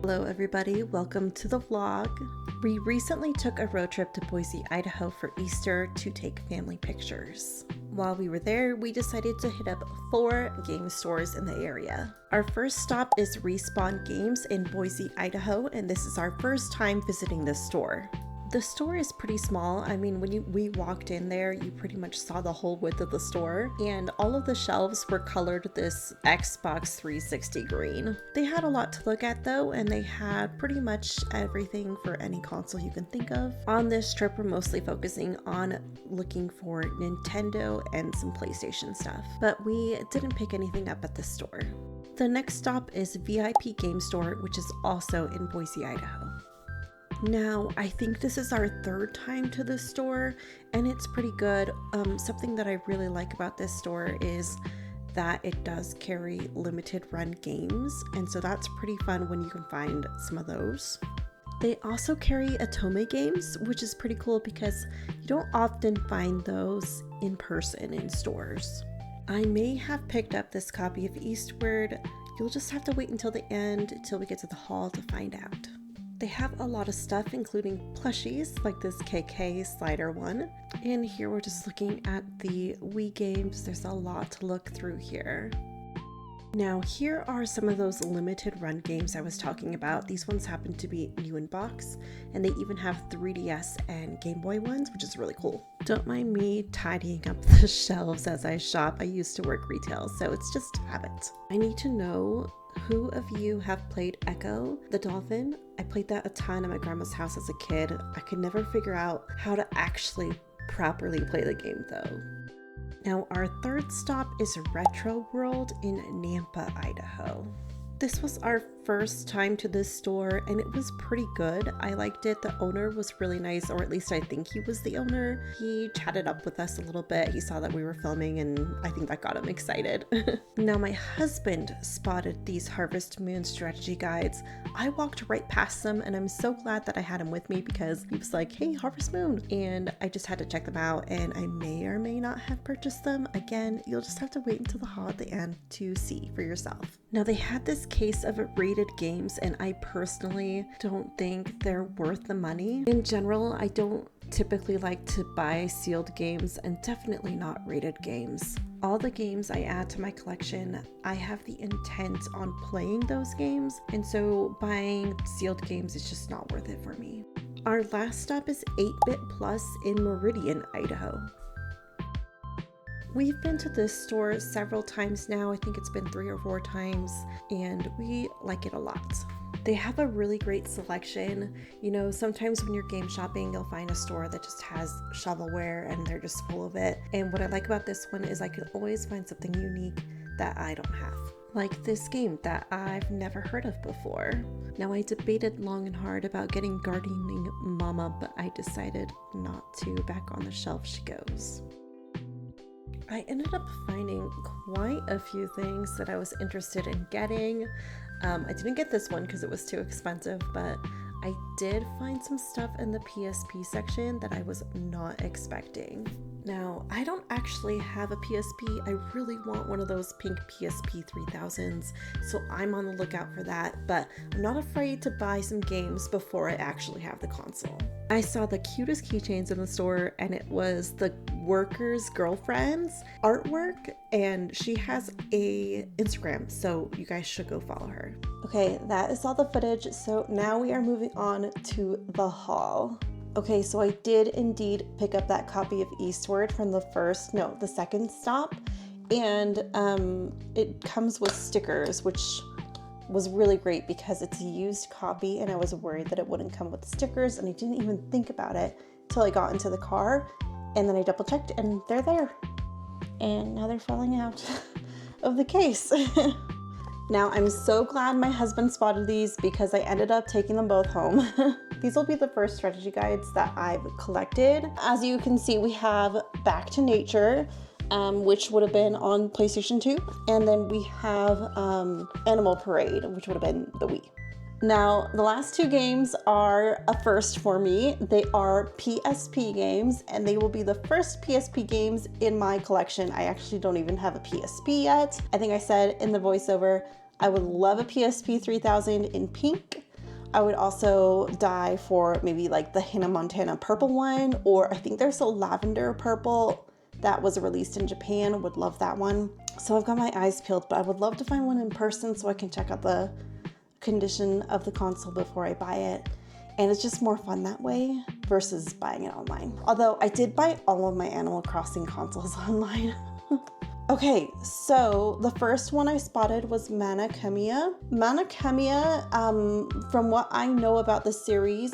Hello everybody, welcome to the vlog. We recently took a road trip to Boise, Idaho for Easter to take family pictures. While we were there, we decided to hit up 4 game stores in the area. Our first stop is Respawn Games in Boise, Idaho, and this is our first time visiting this store. The store is pretty small. I mean, when we walked in there, you pretty much saw the whole width of the store, and all of the shelves were colored this Xbox 360 green. They had a lot to look at though, and they had pretty much everything for any console you can think of. On this trip, we're mostly focusing on looking for Nintendo and some PlayStation stuff, but we didn't pick anything up at this store. The next stop is VIP Gamestore, which is also in Boise, Idaho. Now, I think this is our 3rd time to this store, and it's pretty good. Something that I really like about this store is that it does carry limited run games, and so that's pretty fun when you can find some of those. They also carry Otome games, which is pretty cool because you don't often find those in person in stores. I may have picked up this copy of Eastward. You'll just have to wait until the end, till we get to the hall to find out. They have a lot of stuff, including plushies like this KK slider one. And here we're just looking at the Wii games. There's a lot to look through here. Now here are some of those limited run games I was talking about. These ones happen to be new in box, and they even have 3DS and Game Boy ones, which is really cool. Don't mind me tidying up the shelves as I shop. I used to work retail, so it's just habit. I need to know, who of you have played Echo the Dolphin? I played that a ton at my grandma's house as a kid. I could never figure out how to actually properly play the game though. Now our 3rd stop is Retro World in Nampa, Idaho. This was our first time to this store, and it was pretty good. I liked it. The owner was really nice, or at least I think he was the owner. He chatted up with us a little bit. He saw that we were filming, and I think that got him excited. Now my husband spotted these Harvest Moon strategy guides. I walked right past them, and I'm so glad that I had him with me because he was like, hey, Harvest Moon. And I just had to check them out, and I may or may not have purchased them. Again, you'll just have to wait until the haul at the end to see for yourself. Now they had this case of rated games, and I personally don't think they're worth the money. In general, I don't typically like to buy sealed games, and definitely not rated games. All the games I add to my collection, I have the intent on playing those games, and so buying sealed games is just not worth it for me. Our last stop is 8-Bit Plus in Meridian, Idaho. We've been to this store several times now. I think it's been 3 or 4 times, and we like it a lot. They have a really great selection. You know, sometimes when you're game shopping, you'll find a store that just has shovelware and they're just full of it. And what I like about this one is I can always find something unique that I don't have. Like this game that I've never heard of before. Now I debated long and hard about getting Gardening Mama, but I decided not to. Back on the shelf she goes. I ended up finding quite a few things that I was interested in getting. I didn't get this one because it was too expensive, but I did find some stuff in the PSP section that I was not expecting. Now, I don't actually have a PSP. I really want one of those pink PSP 3000s, so I'm on the lookout for that, but I'm not afraid to buy some games before I actually have the console. I saw the cutest keychains in the store, and it was the worker's girlfriend's artwork, and she has a Instagram, so you guys should go follow her. Okay, that is all the footage, so now we are moving on to the haul. Okay, so I did indeed pick up that copy of Eastward from the 2nd stop, and it comes with stickers, which was really great because it's a used copy, and I was worried that it wouldn't come with stickers, and I didn't even think about it till I got into the car, and then I double checked, and they're there, and now they're falling out of the case. Now I'm so glad my husband spotted these because I ended up taking them both home. These will be the first strategy guides that I've collected. As you can see, we have Back to Nature, which would have been on PlayStation 2. And then we have Animal Parade, which would have been the Wii. Now, the last 2 games are a first for me. They are PSP games, and they will be the first PSP games in my collection. I actually don't even have a PSP yet. I think I said in the voiceover, I would love a PSP 3000 in pink. I would also die for maybe like the Hannah Montana purple one, or I think there's a lavender purple that was released in Japan. Would love that one. So I've got my eyes peeled, but I would love to find one in person so I can check out the condition of the console before I buy it. And it's just more fun that way versus buying it online. Although I did buy all of my Animal Crossing consoles online. Okay, so the first one I spotted was Mana Khemia. Mana Khemia, from what I know about the series,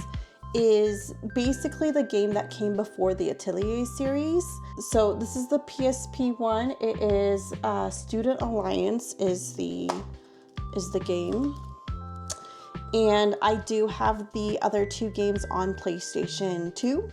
is basically the game that came before the Atelier series. So this is the PSP one. It is Student Alliance is the game. And I do have the other 2 games on PlayStation 2.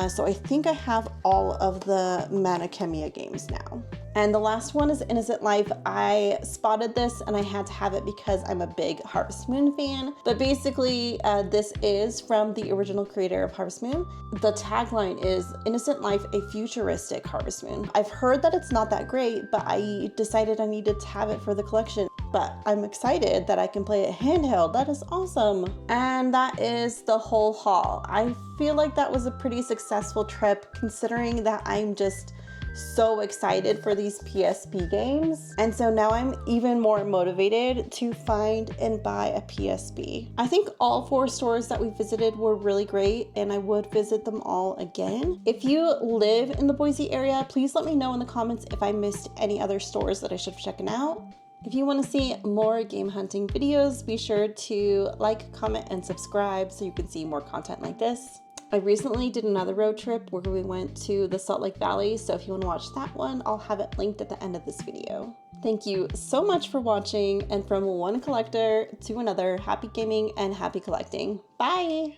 So I think I have all of the Mana Khemia games now. And the last one is Innocent Life. I spotted this and I had to have it because I'm a big Harvest Moon fan. But basically, this is from the original creator of Harvest Moon. The tagline is Innocent Life, a futuristic Harvest Moon. I've heard that it's not that great, but I decided I needed to have it for the collection. But I'm excited that I can play it handheld. That is awesome. And that is the whole haul. I feel like that was a pretty successful trip considering that I'm just so excited for these PSP games. And so now I'm even more motivated to find and buy a PSP. I think all 4 stores that we visited were really great and I would visit them all again. If you live in the Boise area, please let me know in the comments if I missed any other stores that I should be checking out. If you want to see more game hunting videos, be sure to like, comment, and subscribe so you can see more content like this. I recently did another road trip where we went to the Salt Lake Valley, so if you want to watch that one, I'll have it linked at the end of this video. Thank you so much for watching, and from one collector to another, happy gaming and happy collecting. Bye!